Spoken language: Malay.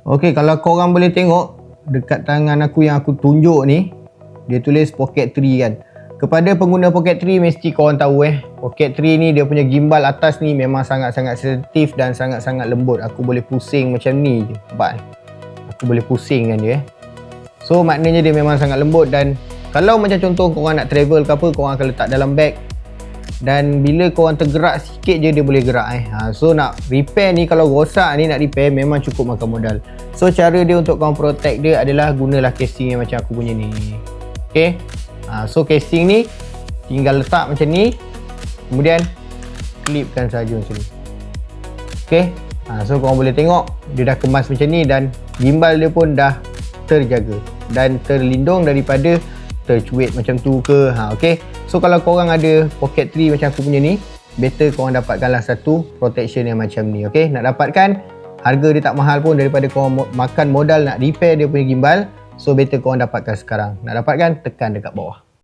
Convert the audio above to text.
Okey, kalau korang boleh tengok dekat tangan aku yang aku tunjuk ni, dia tulis Pocket 3 kan. Kepada pengguna Pocket 3 mesti korang tahu Pocket 3 ni dia punya gimbal atas ni memang sangat-sangat sensitif dan sangat-sangat lembut. Aku boleh pusing macam ni je. Nampak ni? Aku boleh pusingkan dia So maknanya dia memang sangat lembut, dan kalau macam contoh korang nak travel ke apa, korang akan letak dalam beg. Dan bila korang tergerak sikit je dia boleh gerak So nak repair ni, kalau rosak ni nak repair memang cukup makan modal. So cara dia untuk korang protect dia adalah gunalah casing yang macam aku punya ni. Okay, so casing ni tinggal letak macam ni, kemudian clipkan saja macam ni. Okay, so korang boleh tengok dia dah kemas macam ni, dan gimbal dia pun dah terjaga dan terlindung daripada tercuit macam tu ke. Okay, so kalau korang ada Pocket 3 macam aku punya ni, better korang dapatkanlah satu protection yang macam ni. Okay, nak dapatkan harga dia tak mahal pun daripada korang makan modal nak repair dia punya gimbal. So better korang dapatkan sekarang. Nak dapatkan, tekan dekat bawah.